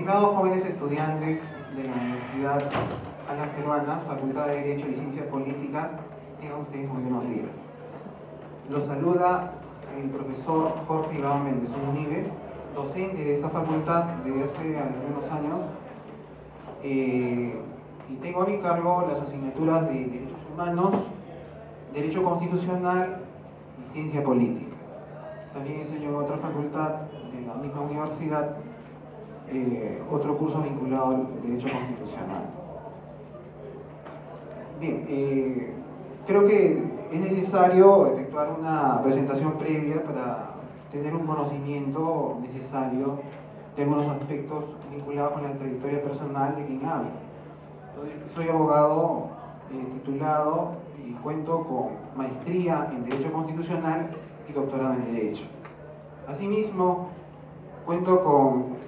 Estimados jóvenes estudiantes de la Universidad Alas Peruanas, Facultad de Derecho y Ciencia Política, tengan ustedes muy buenos días. Los saluda el profesor Jorge Iván Méndez Munive, docente de esta facultad desde hace algunos años, y tengo a mi cargo las asignaturas de Derechos Humanos, Derecho Constitucional y Ciencia Política. También enseño en otra facultad de la misma universidad otro curso vinculado al Derecho Constitucional. Bien, creo que es necesario efectuar una presentación previa para tener un conocimiento necesario de algunos aspectos vinculados con la trayectoria personal de quien habla. Entonces, soy abogado titulado y cuento con maestría en Derecho Constitucional y doctorado en Derecho. Asimismo, cuento con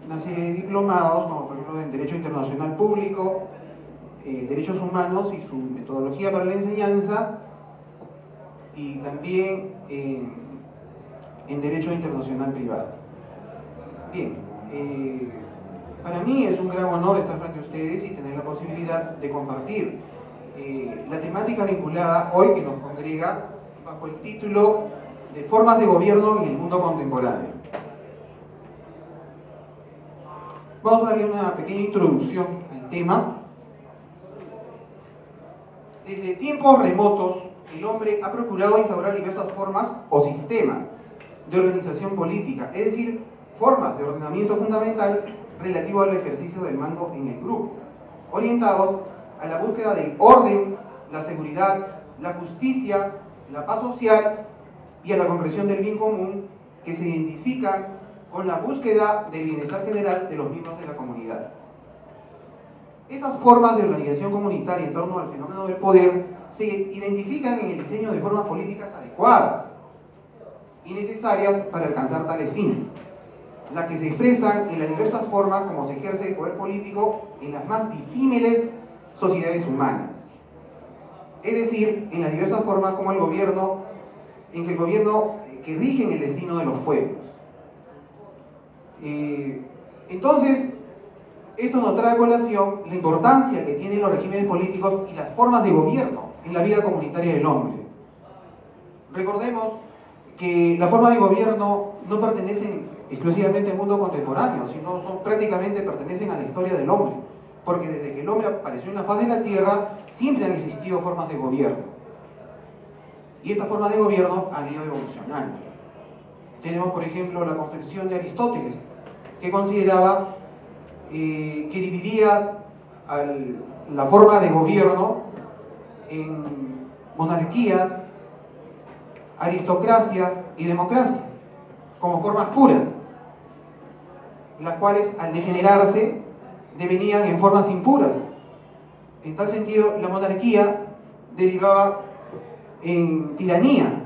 una serie de diplomados, como por ejemplo en Derecho Internacional Público, Derechos Humanos y su metodología para la enseñanza, y también en Derecho Internacional Privado. Bien, para mí es un gran honor estar frente a ustedes y tener la posibilidad de compartir la temática vinculada hoy que nos congrega bajo el título de Formas de Gobierno en el Mundo Contemporáneo. Vamos a darle una pequeña introducción al tema. Desde tiempos remotos, el hombre ha procurado instaurar diversas formas o sistemas de organización política, es decir, formas de ordenamiento fundamental relativo al ejercicio del mando en el grupo, orientados a la búsqueda del orden, la seguridad, la justicia, la paz social y a la comprensión del bien común, que se identifican con la búsqueda del bienestar general de los miembros de la comunidad. Esas formas de organización comunitaria en torno al fenómeno del poder se identifican en el diseño de formas políticas adecuadas y necesarias para alcanzar tales fines, las que se expresan en las diversas formas como se ejerce el poder político en las más disímiles sociedades humanas. Es decir, en las diversas formas como el gobierno, en que el gobierno que rigen el destino de los pueblos. Entonces, esto nos trae a colación la importancia que tienen los regímenes políticos y las formas de gobierno en la vida comunitaria del hombre. Recordemos que las formas de gobierno no pertenecen exclusivamente al mundo contemporáneo, sino prácticamente pertenecen a la historia del hombre, porque desde que el hombre apareció en la faz de la tierra, siempre han existido formas de gobierno. Y estas formas de gobierno han ido evolucionando. Tenemos, por ejemplo, la concepción de Aristóteles, que consideraba que dividía la forma de gobierno en monarquía, aristocracia y democracia, como formas puras, las cuales al degenerarse devenían en formas impuras. En tal sentido, la monarquía derivaba en tiranía,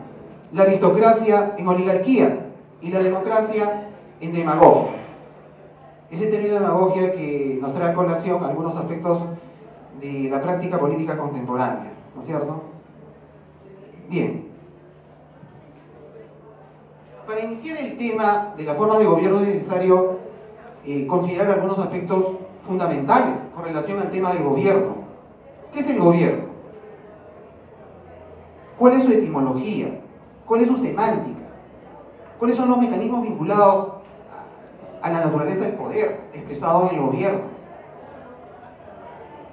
la aristocracia en oligarquía y la democracia en demagogia. Ese término de demagogia que nos trae a colación algunos aspectos de la práctica política contemporánea, ¿no es cierto? Bien. Para iniciar el tema de la forma de gobierno es necesario considerar algunos aspectos fundamentales con relación al tema del gobierno. ¿Qué es el gobierno? ¿Cuál es su etimología? ¿Cuál es su semántica? ¿Cuáles son los mecanismos vinculados a la naturaleza del poder expresado en el gobierno?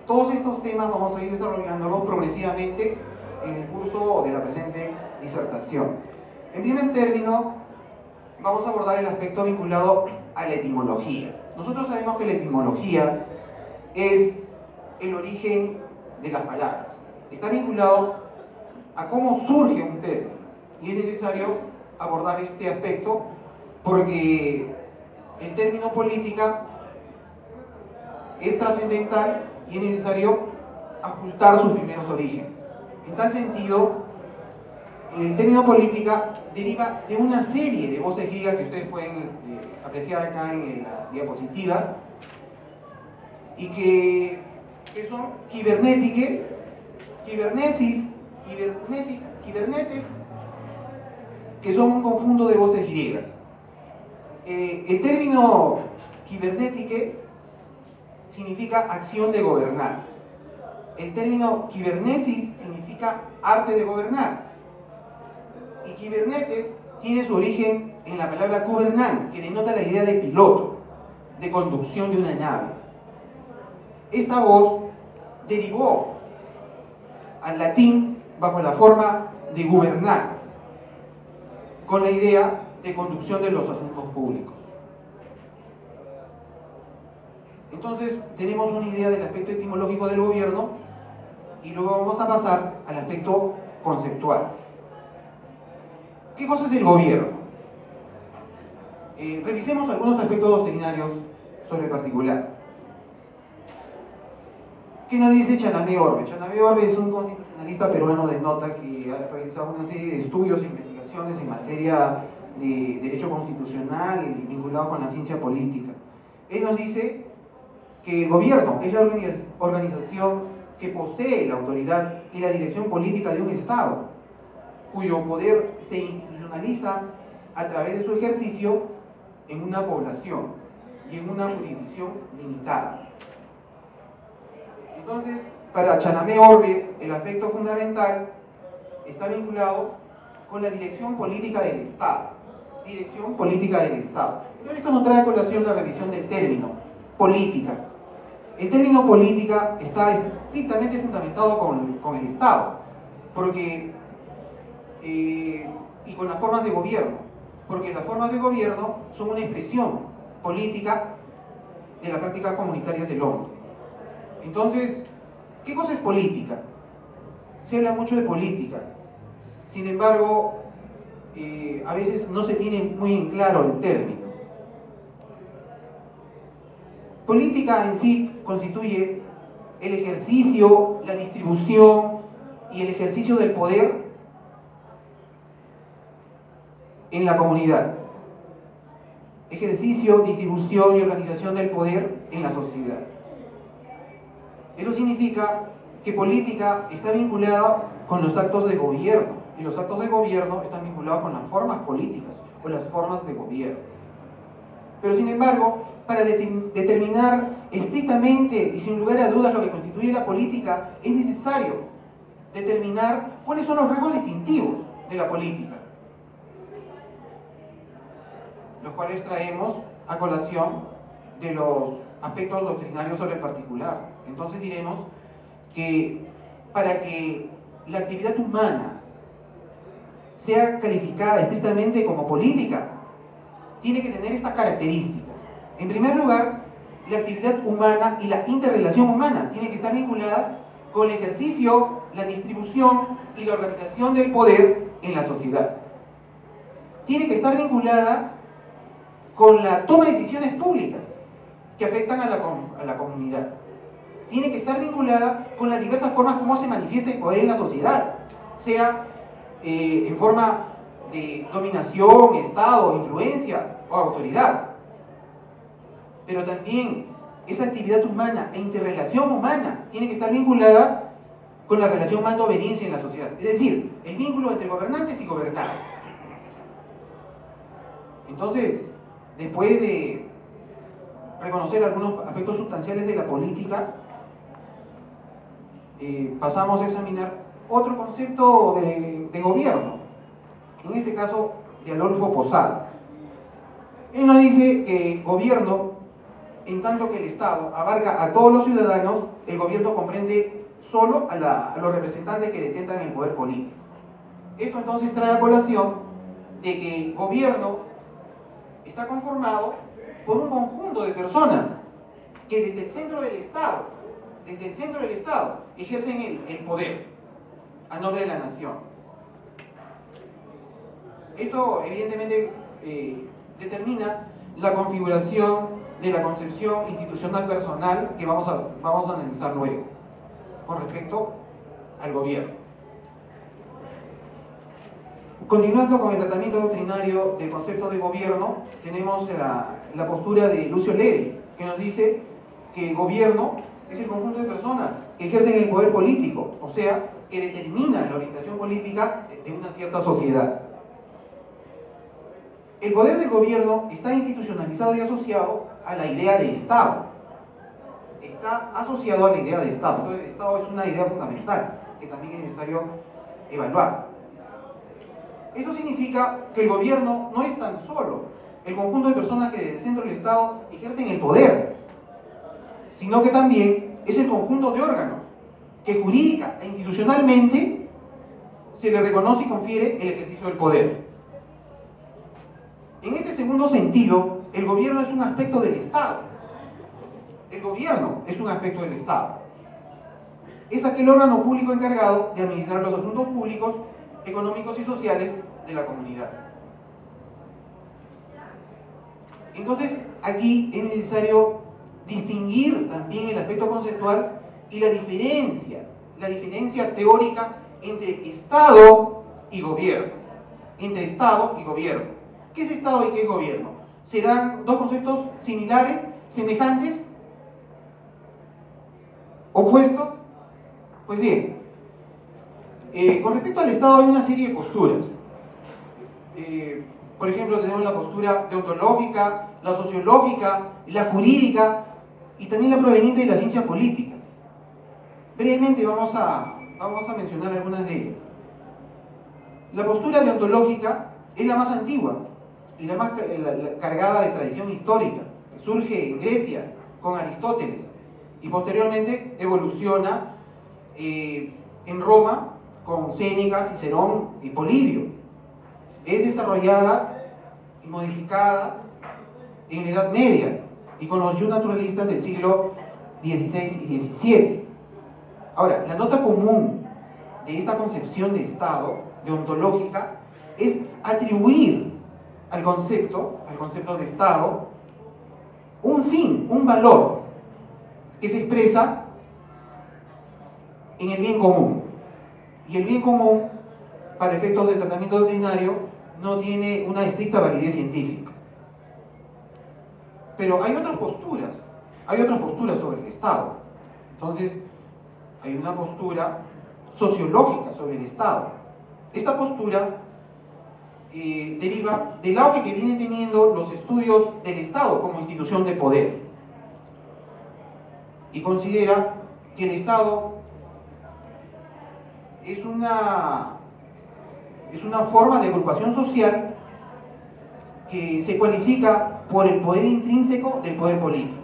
Todos estos temas vamos a ir desarrollándolos progresivamente en el curso de la presente disertación. En primer término, vamos a abordar el aspecto vinculado a la etimología. Nosotros sabemos que la etimología es el origen de las palabras. Está vinculado a cómo surge un término. Y es necesario abordar este aspecto porque el término política es trascendental y es necesario ocultar sus primeros orígenes. En tal sentido, el término política deriva de una serie de voces griegas que ustedes pueden apreciar acá en la diapositiva y que son kibernétique, kibernesis, kibernetes, que son un conjunto de voces griegas. El término Kybernetike significa acción de gobernar. El término kibernesis significa arte de gobernar. Y Kubernetes tiene su origen en la palabra kubernan, que denota la idea de piloto, de conducción de una nave. Esta voz derivó al latín bajo la forma de gobernar, con la idea de conducción de los asuntos públicos. Entonces, tenemos una idea del aspecto etimológico del gobierno y luego vamos a pasar al aspecto conceptual. ¿Qué cosa es el gobierno? Revisemos algunos aspectos doctrinarios sobre el particular. ¿Qué nos dice Chanamé Orbe? Chanamé Orbe es un constitucionalista peruano de nota que ha realizado una serie de estudios e investigaciones en materia de derecho constitucional vinculado con la ciencia política. Él nos dice que el gobierno es la organización que posee la autoridad y la dirección política de un Estado, cuyo poder se institucionaliza a través de su ejercicio en una población y en una jurisdicción limitada. Entonces, para Chanamé Orbe, el aspecto fundamental está vinculado con la dirección política del Estado. Dirección política del Estado. Pero esto nos trae a colación la revisión del término, política. El término política está estrictamente fundamentado con el Estado, porque, y con las formas de gobierno, porque las formas de gobierno son una expresión política de las prácticas comunitarias del hombre. Entonces, ¿qué cosa es política? Se habla mucho de política, sin embargo, a veces no se tiene muy en claro el término. Política en sí constituye el ejercicio, la distribución y el ejercicio del poder en la comunidad. Ejercicio, distribución y organización del poder en la sociedad. Eso significa que política está vinculada con los actos de gobierno, y los actos de gobierno están vinculados con las formas políticas o las formas de gobierno. Pero sin embargo, para determinar estrictamente y sin lugar a dudas lo que constituye la política, es necesario determinar cuáles son los rasgos distintivos de la política, los cuales traemos a colación de los aspectos doctrinarios sobre el particular. Entonces diremos que para que la actividad humana sea calificada estrictamente como política, tiene que tener estas características. En primer lugar, la actividad humana y la interrelación humana tiene que estar vinculada con el ejercicio, la distribución y la organización del poder en la sociedad. Tiene que estar vinculada con la toma de decisiones públicas que afectan a la comunidad. Tiene que estar vinculada con las diversas formas como se manifiesta el poder en la sociedad, sea en forma de dominación, estado, influencia o autoridad. Pero también esa actividad humana e interrelación humana tiene que estar vinculada con la relación mando-obediencia en la sociedad, es decir, el vínculo entre gobernantes y gobernados. Entonces, después de reconocer algunos aspectos sustanciales de la política, pasamos a examinar otro concepto de gobierno, en este caso de Adolfo Posada. Él nos dice que gobierno, en tanto que el Estado abarca a todos los ciudadanos, el gobierno comprende solo a los representantes que detentan el poder político. Esto entonces trae a colación de que el gobierno está conformado por un conjunto de personas que desde el centro del Estado, ejercen el poder a nombre de la nación. Esto evidentemente determina la configuración de la concepción institucional personal que vamos a analizar luego con respecto al gobierno. Continuando con el tratamiento doctrinario del concepto de gobierno, tenemos la postura de Lucio Levi, que nos dice que el gobierno es el conjunto de personas que ejercen el poder político, o sea, que determinan la orientación política de una cierta sociedad. El poder del gobierno está institucionalizado y asociado a la idea de Estado. Está asociado a la idea de Estado. Entonces, el Estado es una idea fundamental que también es necesario evaluar. Esto significa que el gobierno no es tan solo el conjunto de personas que desde el centro del Estado ejercen el poder, sino que también es el conjunto de órganos que jurídica e institucionalmente se le reconoce y confiere el ejercicio del poder. En este segundo sentido, el gobierno es un aspecto del Estado. El gobierno es un aspecto del Estado. Es aquel órgano público encargado de administrar los asuntos públicos, económicos y sociales de la comunidad. Entonces, aquí es necesario distinguir también el aspecto conceptual y la diferencia teórica entre Estado y gobierno. Entre Estado y gobierno. ¿Qué es Estado y qué es gobierno? ¿Serán dos conceptos similares, semejantes, opuestos? Pues bien, con respecto al Estado hay una serie de posturas. Por ejemplo, tenemos la postura deontológica, la sociológica, la jurídica y también la proveniente de la ciencia política. Brevemente vamos a mencionar algunas de ellas. La postura deontológica es la más antigua y la más cargada de tradición histórica, que surge en Grecia con Aristóteles y posteriormente evoluciona en Roma con Séneca, Cicerón y Polibio. Es desarrollada y modificada en la Edad Media y con los naturalistas del siglo XVI y XVII. Ahora, la nota común de esta concepción de Estado deontológica es atribuir al concepto de Estado, un fin, un valor que se expresa en el bien común. Y el bien común, para efectos del tratamiento doctrinario, no tiene una estricta validez científica. Pero hay otras posturas sobre el Estado. Entonces, hay una postura sociológica sobre el Estado. Esta postura deriva del auge que vienen teniendo los estudios del Estado como institución de poder. Y considera que el Estado es una forma de agrupación social que se cualifica por el poder intrínseco del poder político.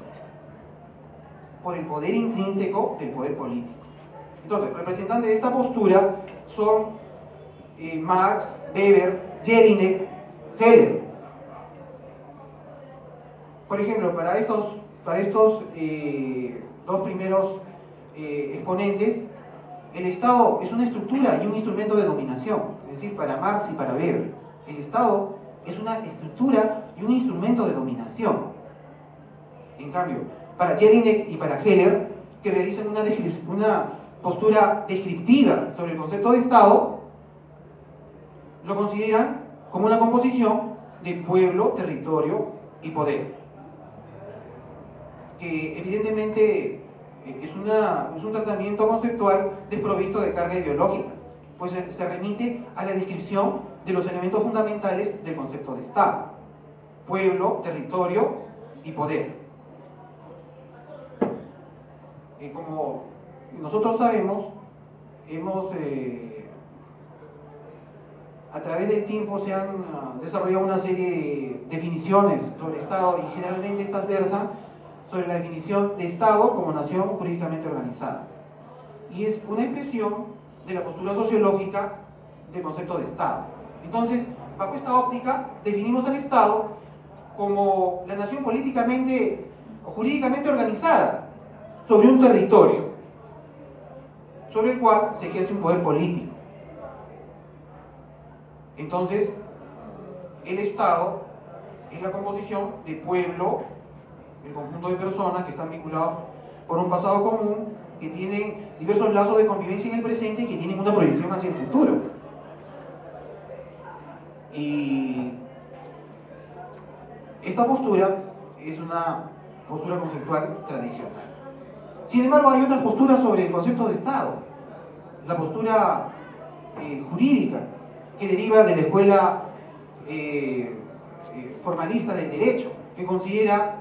Por el poder intrínseco del poder político. Entonces, representantes de esta postura son Marx, Weber, Jelinek, Heller. Por ejemplo, para estos dos primeros exponentes, el Estado es una estructura y un instrumento de dominación. Es decir, para Marx y para Weber, el Estado es una estructura y un instrumento de dominación. En cambio, para Jelinek y para Heller, que realizan una postura descriptiva sobre el concepto de Estado, lo consideran como una composición de pueblo, territorio y poder, que evidentemente es un tratamiento conceptual desprovisto de carga ideológica, pues se remite a la descripción de los elementos fundamentales del concepto de Estado: pueblo, territorio y poder. Como nosotros sabemos, a través del tiempo se han desarrollado una serie de definiciones sobre Estado, y generalmente estas versan sobre la definición de Estado como nación jurídicamente organizada. Y es una expresión de la postura sociológica del concepto de Estado. Entonces, bajo esta óptica, definimos al Estado como la nación políticamente o jurídicamente organizada sobre un territorio, sobre el cual se ejerce un poder político. Entonces, el Estado es la composición de pueblo, el conjunto de personas que están vinculados por un pasado común, que tienen diversos lazos de convivencia en el presente y que tienen una proyección hacia el futuro. Y esta postura es una postura conceptual tradicional. Sin embargo, hay otras posturas sobre el concepto de Estado. La postura jurídica, que deriva de la escuela formalista del derecho, que considera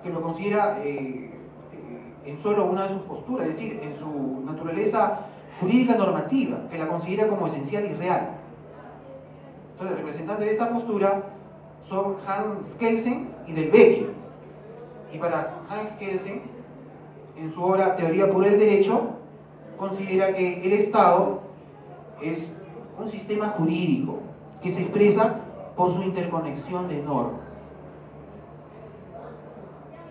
que lo considera en solo una de sus posturas, es decir, en su naturaleza jurídica normativa, que la considera como esencial y real. Entonces, representantes de esta postura son Hans Kelsen y Del Vecchio. Y para Hans Kelsen, en su obra Teoría pura del Derecho, considera que el Estado es un sistema jurídico que se expresa por su interconexión de normas.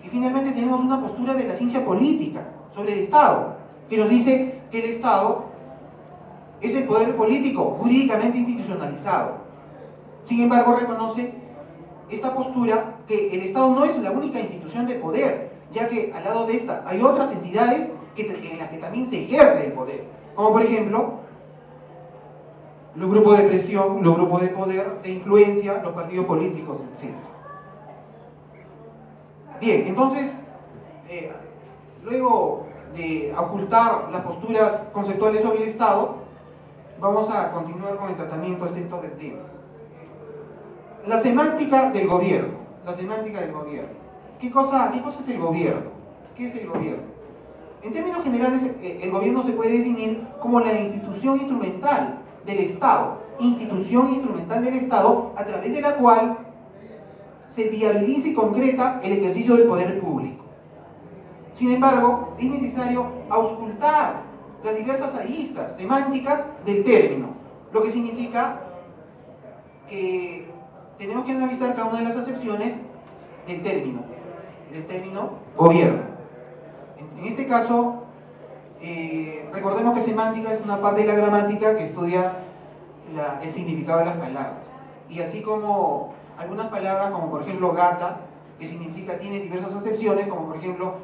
Y finalmente tenemos una postura de la ciencia política sobre el Estado, que nos dice que el Estado es el poder político jurídicamente institucionalizado. Sin embargo, reconoce esta postura que el Estado no es la única institución de poder, ya que al lado de esta hay otras entidades en las que también se ejerce el poder, como por ejemplo los grupos de presión, los grupos de poder, de influencia, los partidos políticos, etc. Bien, entonces, luego de ocultar las posturas conceptuales sobre el Estado, vamos a continuar con el tratamiento estricto del tema. La semántica del gobierno. La semántica del gobierno. ¿Qué cosa es el gobierno? ¿Qué es el gobierno? En términos generales, el gobierno se puede definir como la institución instrumental del Estado. Institución instrumental del Estado a través de la cual se viabiliza y concreta el ejercicio del poder público. Sin embargo, es necesario auscultar las diversas aristas semánticas del término, lo que significa que tenemos que analizar cada una de las acepciones del término gobierno. En este caso, recordemos que semántica es una parte de la gramática que estudia el significado de las palabras. Y así como algunas palabras, como por ejemplo gata, que significa, tiene diversas acepciones, como por ejemplo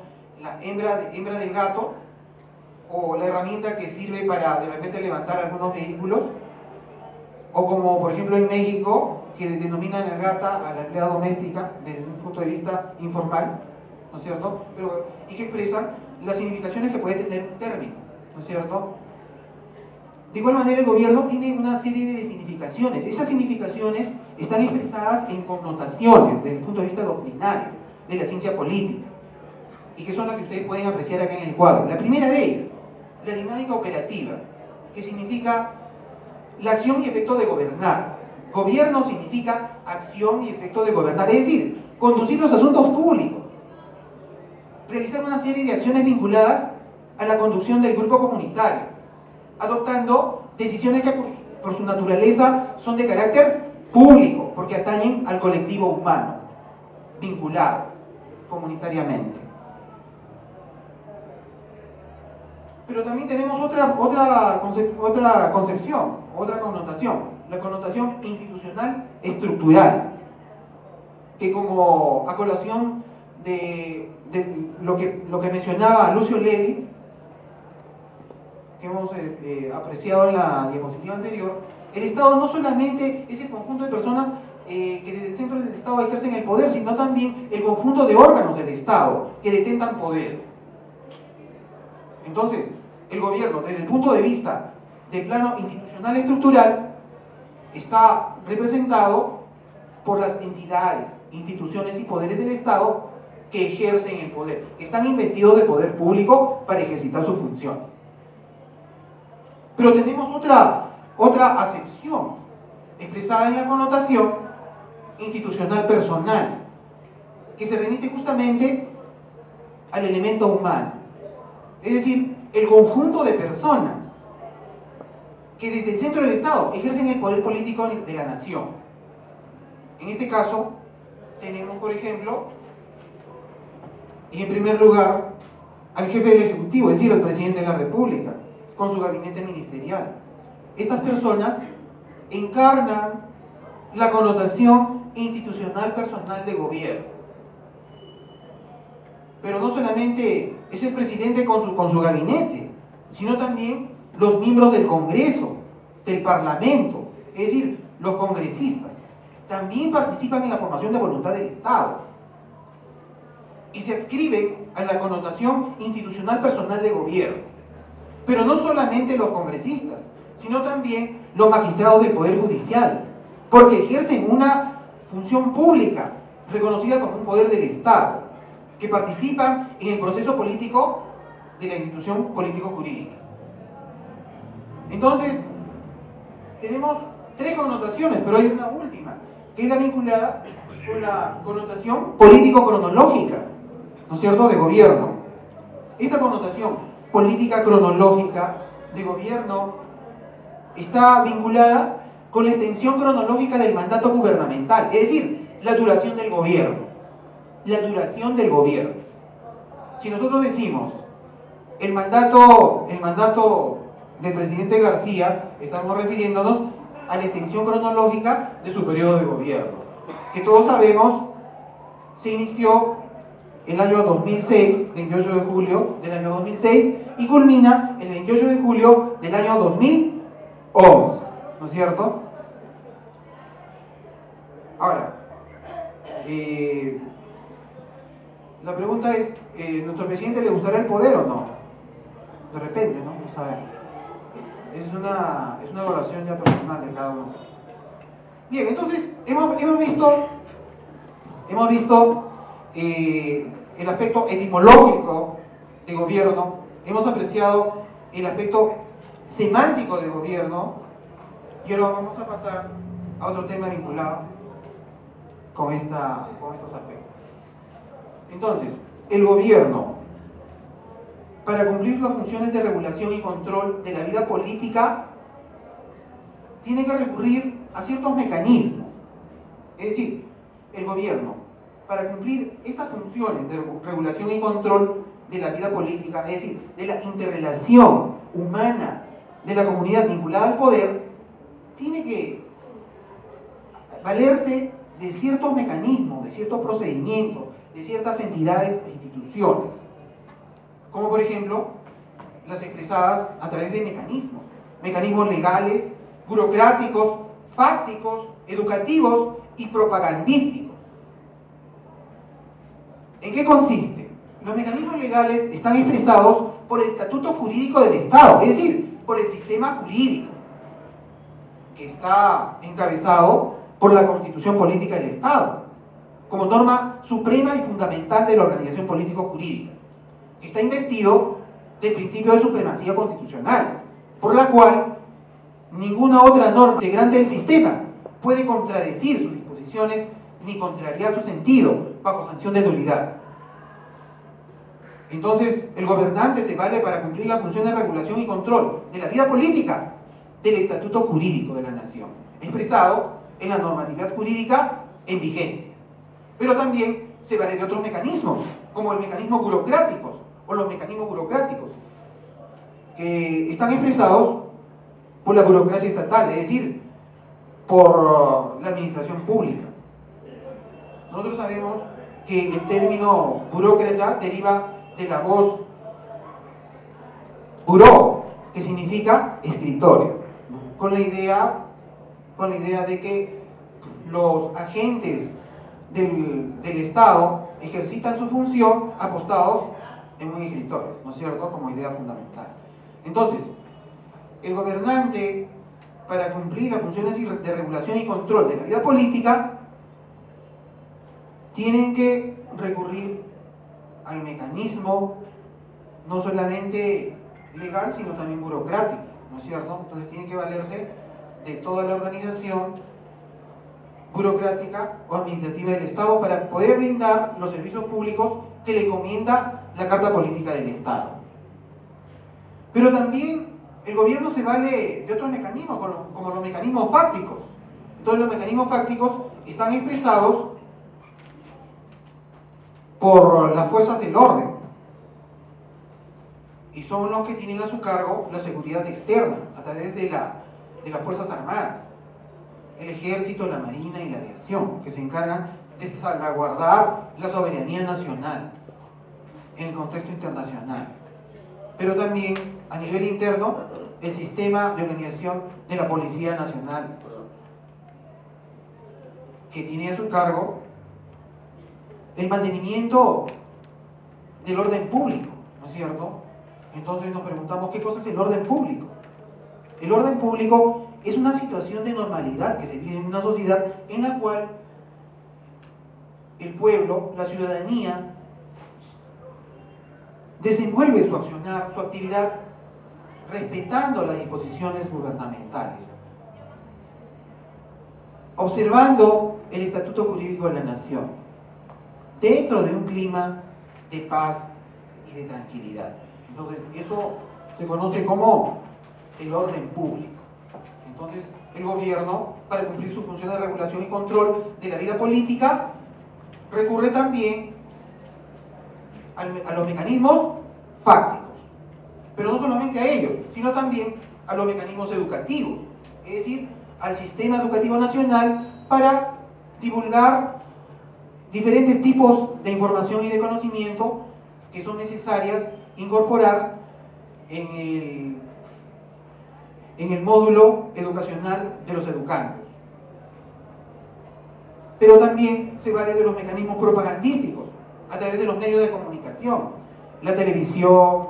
la hembra del gato, o la herramienta que sirve para de repente levantar algunos vehículos, o como por ejemplo en México, que denominan a gata a la empleada doméstica desde un punto de vista informal, ¿no es cierto? Y que expresan las significaciones que puede tener un término, ¿no es cierto? De igual manera, el gobierno tiene una serie de significaciones. Esas significaciones están expresadas en connotaciones desde el punto de vista doctrinario de la ciencia política, y que son las que ustedes pueden apreciar acá en el cuadro. La primera de ellas, la dinámica operativa, que significa la acción y efecto de gobernar. Gobierno significa acción y efecto de gobernar, es decir, conducir los asuntos públicos, realizar una serie de acciones vinculadas a la conducción del grupo comunitario, adoptando decisiones que por su naturaleza son de carácter público, porque atañen al colectivo humano, vinculado comunitariamente. Pero también tenemos otra concepción, otra connotación, la connotación institucional estructural, que como a colación de lo que mencionaba Lucio Levi, que hemos apreciado en la diapositiva anterior, el Estado no solamente es el conjunto de personas que desde el centro del Estado ejercen el poder, sino también el conjunto de órganos del Estado que detentan poder. Entonces, el gobierno, desde el punto de vista del plano institucional estructural, está representado por las entidades, instituciones y poderes del Estado que ejercen el poder, que están investidos de poder público para ejercitar sus funciones. Pero tenemos otra acepción, expresada en la connotación institucional personal, que se remite justamente al elemento humano. Es decir, el conjunto de personas que desde el centro del Estado ejercen el poder político de la nación. En este caso, tenemos, por ejemplo, y en primer lugar, al jefe del Ejecutivo, es decir, al presidente de la República, con su gabinete ministerial. Estas personas encarnan la connotación institucional personal de gobierno. Pero no solamente es el presidente con su gabinete, sino también los miembros del Congreso, del Parlamento, es decir, los congresistas, también participan en la formación de voluntad del Estado y se adscriben a la connotación institucional personal de gobierno. Pero no solamente los congresistas, sino también los magistrados del Poder Judicial, porque ejercen una función pública reconocida como un poder del Estado. que participan en el proceso político de la institución político-jurídica. Entonces, tenemos tres connotaciones, pero hay una última, que es la vinculada con la connotación político-cronológica, ¿no es cierto?, de gobierno. Esta connotación política-cronológica de gobierno está vinculada con la extensión cronológica del mandato gubernamental, es decir, la duración del gobierno. La duración del gobierno. Si nosotros decimos el mandato del presidente García, estamos refiriéndonos a la extensión cronológica de su periodo de gobierno, que todos sabemos se inició el año 2006, 28 de julio del año 2006, y culmina el 28 de julio del año 2011, ¿no es cierto? Ahora, la pregunta es, ¿nuestro presidente le gustará el poder o no? De repente, ¿no? Vamos a ver. Es una evaluación ya personal de cada uno. Bien, entonces, hemos visto el aspecto etimológico de gobierno, hemos apreciado el aspecto semántico de gobierno, y ahora vamos a pasar a otro tema vinculado con estos aspectos. Entonces, el gobierno, para cumplir las funciones de regulación y control de la vida política, tiene que recurrir a ciertos mecanismos. Es decir, el gobierno, para cumplir estas funciones de regulación y control de la vida política, es decir, de la interrelación humana de la comunidad vinculada al poder, tiene que valerse de ciertos mecanismos, de ciertos procedimientos, de ciertas entidades e instituciones, como por ejemplo las expresadas a través de mecanismos legales, burocráticos, fácticos, educativos y propagandísticos. ¿En qué consiste? Los mecanismos legales están expresados por el estatuto jurídico del Estado, es decir, por el sistema jurídico, que está encabezado por la Constitución Política del Estado, como norma suprema y fundamental de la organización político-jurídica, que está investido del principio de supremacía constitucional, por la cual ninguna otra norma integrante del sistema puede contradecir sus disposiciones ni contrariar su sentido bajo sanción de nulidad. Entonces, el gobernante se vale para cumplir la función de regulación y control de la vida política del estatuto jurídico de la nación, expresado en la normatividad jurídica en vigencia. Pero también se vale de otros mecanismos, como el mecanismo burocráticos o los mecanismos burocráticos, que están expresados por la burocracia estatal, es decir, por la administración pública. Nosotros sabemos que el término burócrata deriva de la voz buró, que significa escritorio, ¿no? con la idea de que los agentes del Estado ejercitan su función apostados en un escritorio, ¿no es cierto?, como idea fundamental. Entonces, el gobernante, para cumplir las funciones de regulación y control de la vida política, tienen que recurrir al mecanismo no solamente legal, sino también burocrático, ¿no es cierto? Entonces tienen que valerse de toda la organización burocrática o administrativa del Estado para poder brindar los servicios públicos que le encomienda la Carta Política del Estado. Pero también el gobierno se vale de otros mecanismos, como los mecanismos fácticos. Entonces los mecanismos fácticos están expresados por las fuerzas del orden y son los que tienen a su cargo la seguridad externa a través de las Fuerzas Armadas, el Ejército, la Marina y la Aviación, que se encargan de salvaguardar la soberanía nacional en el contexto internacional. Pero también a nivel interno, el sistema de organización de la Policía Nacional, que tiene a su cargo el mantenimiento del orden público, ¿no es cierto? Entonces nos preguntamos, ¿qué cosa es el orden público? El orden público es una situación de normalidad que se vive en una sociedad en la cual el pueblo, la ciudadanía, desenvuelve su accionar, su actividad, respetando las disposiciones gubernamentales, observando el estatuto jurídico de la nación, dentro de un clima de paz y de tranquilidad. Entonces, eso se conoce como el orden público. Entonces, el gobierno, para cumplir su función de regulación y control de la vida política, recurre también a los mecanismos fácticos, pero no solamente a ellos, sino también a los mecanismos educativos, es decir, al sistema educativo nacional, para divulgar diferentes tipos de información y de conocimiento que son necesarias incorporar en el módulo educacional de los educandos. Pero también se vale de los mecanismos propagandísticos, a través de los medios de comunicación, la televisión,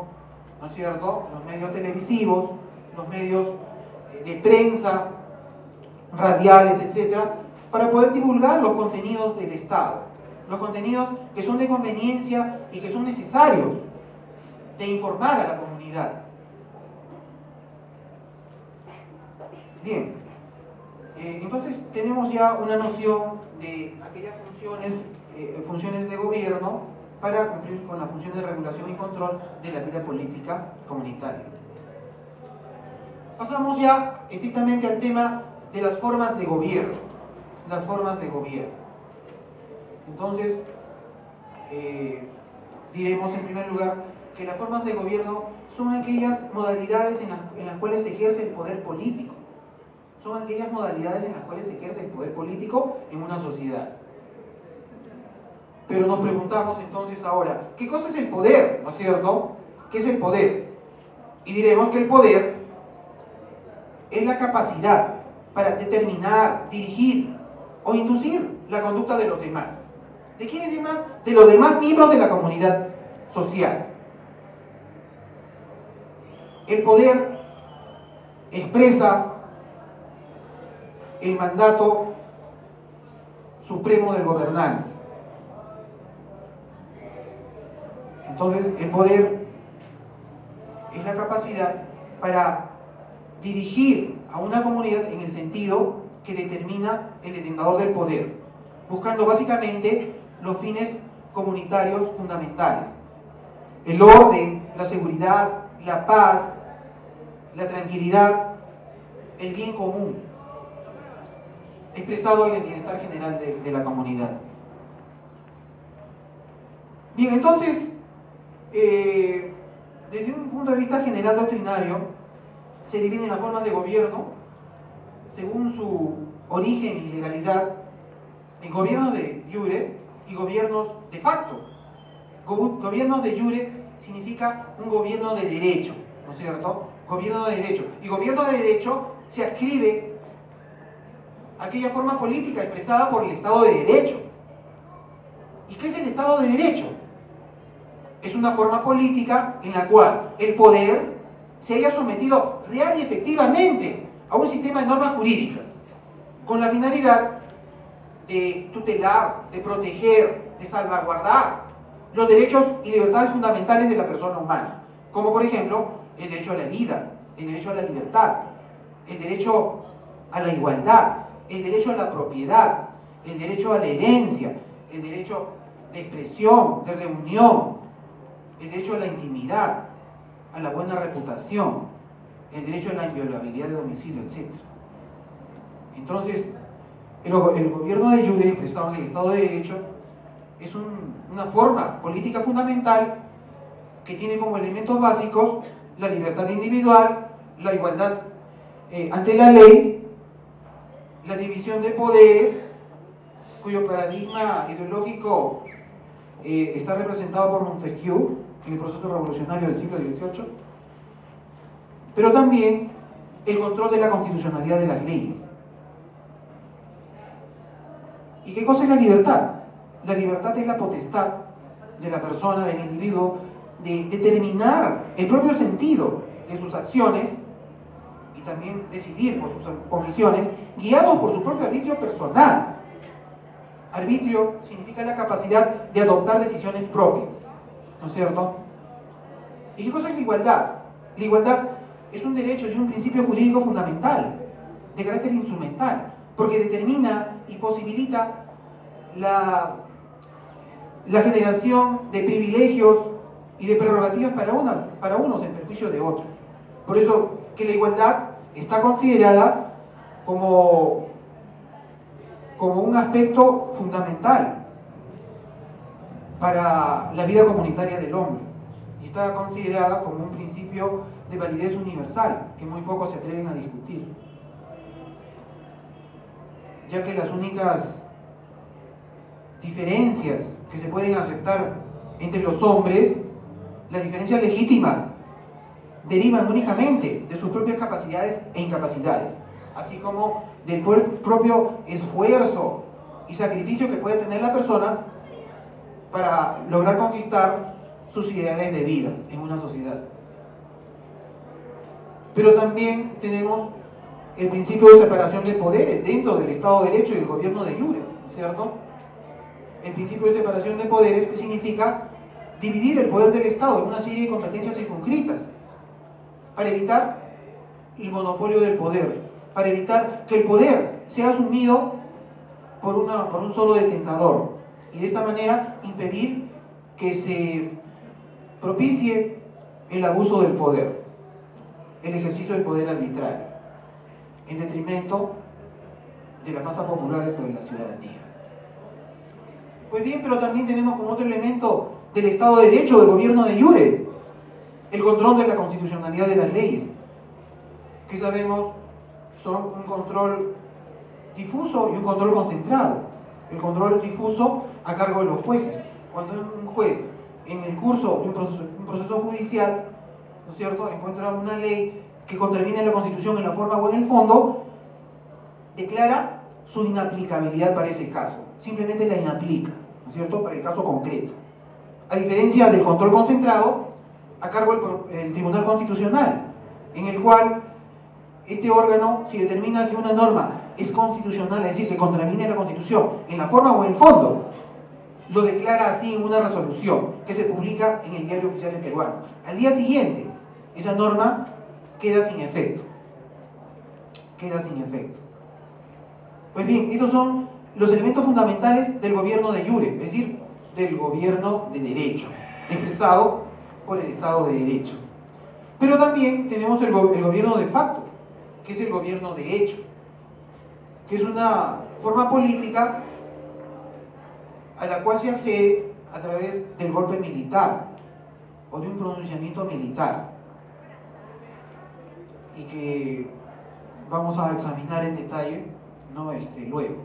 ¿no es cierto?, los medios televisivos, los medios de prensa, radiales, etcétera, para poder divulgar los contenidos del Estado, los contenidos que son de conveniencia y que son necesarios de informar a la comunidad. Bien, entonces tenemos ya una noción de aquellas funciones de gobierno para cumplir con la función de regulación y control de la vida política comunitaria. Pasamos ya estrictamente al tema de las formas de gobierno. Las formas de gobierno. Entonces, diremos en primer lugar que las formas de gobierno son aquellas modalidades en las cuales se ejerce el poder político. Son aquellas modalidades en las cuales se ejerce el poder político en una sociedad. Pero nos preguntamos entonces ahora, ¿qué cosa es el poder? ¿No es cierto? ¿Qué es el poder? Y diremos que el poder es la capacidad para determinar, dirigir o inducir la conducta de los demás. ¿De quiénes demás? De los demás miembros de la comunidad social. El poder expresa el mandato supremo del gobernante. Entonces, el poder es la capacidad para dirigir a una comunidad en el sentido que determina el detentador del poder, buscando básicamente los fines comunitarios fundamentales: el orden, la seguridad, la paz, la tranquilidad, el bien común, expresado en el bienestar general de la comunidad. Bien, entonces, desde un punto de vista general doctrinario, se dividen las formas de gobierno según su origen y legalidad en gobiernos de jure y gobiernos de facto. Gobiernos de jure significa un gobierno de derecho, ¿no es cierto? Gobierno de derecho. Y gobierno de derecho se adscribe a aquella forma política expresada por el Estado de Derecho. ¿Y qué es el Estado de Derecho? Es una forma política en la cual el poder se haya sometido real y efectivamente a un sistema de normas jurídicas, con la finalidad de tutelar, de proteger, de salvaguardar los derechos y libertades fundamentales de la persona humana, como por ejemplo el derecho a la vida, el derecho a la libertad, el derecho a la igualdad, el derecho a la propiedad, el derecho a la herencia, el derecho de expresión, de reunión, el derecho a la intimidad, a la buena reputación, el derecho a la inviolabilidad de domicilio, etc. Entonces, el gobierno de jure, expresado en el Estado de Derecho, es una forma política fundamental que tiene como elementos básicos la libertad individual, la igualdad ante la ley, la división de poderes, cuyo paradigma ideológico está representado por Montesquieu en el proceso revolucionario del siglo XVIII, pero también el control de la constitucionalidad de las leyes. ¿Y qué cosa es la libertad? La libertad es la potestad de la persona, del individuo, de determinar el propio sentido de sus acciones y también decidir por sus omisiones, guiado por su propio arbitrio personal. Arbitrio significa la capacidad de adoptar decisiones propias, ¿no es cierto? ¿Y qué cosa es la igualdad? La igualdad es un derecho y un principio jurídico fundamental, de carácter instrumental, porque determina y posibilita la generación de privilegios y de prerrogativas para unos en perjuicio de otros. Por eso que la igualdad está considerada como un aspecto fundamental para la vida comunitaria del hombre, y está considerada como un principio de validez universal que muy pocos se atreven a discutir, ya que las únicas diferencias que se pueden aceptar entre los hombres, las diferencias legítimas, derivan únicamente de sus propias capacidades e incapacidades, así como del propio esfuerzo y sacrificio que puede tener las personas para lograr conquistar sus ideales de vida en una sociedad. Pero también tenemos el principio de separación de poderes dentro del Estado de Derecho y del gobierno de jure, ¿cierto? El principio de separación de poderes, que significa dividir el poder del Estado en una serie de competencias circunscritas para evitar el monopolio del poder, para evitar que el poder sea asumido por un solo detentador, y de esta manera impedir que se propicie el abuso del poder, el ejercicio del poder arbitrario, en detrimento de las masas populares o de la ciudadanía. Pues bien, pero también tenemos como otro elemento del Estado de Derecho, del gobierno de jure, el control de la constitucionalidad de las leyes, que sabemos son un control difuso y un control concentrado. El control difuso a cargo de los jueces. Cuando un juez, en el curso de un proceso judicial, ¿no es cierto?, encuentra una ley que contraviene a la Constitución en la forma o en el fondo, declara su inaplicabilidad para ese caso. Simplemente la inaplica, ¿no es cierto?, para el caso concreto. A diferencia del control concentrado a cargo del Tribunal Constitucional, en el cual este órgano, si determina que una norma es constitucional, es decir, que contraviene la Constitución en la forma o en el fondo, lo declara así en una resolución que se publica en el Diario Oficial Peruano. Al día siguiente, esa norma queda sin efecto. Queda sin efecto. Pues bien, estos son los elementos fundamentales del gobierno de jure, es decir, del gobierno de derecho, expresado por el Estado de Derecho. Pero también tenemos el gobierno de facto, que es el gobierno de hecho, que es una forma política a la cual se accede a través del golpe militar o de un pronunciamiento militar, y que vamos a examinar en detalle, ¿no?, luego.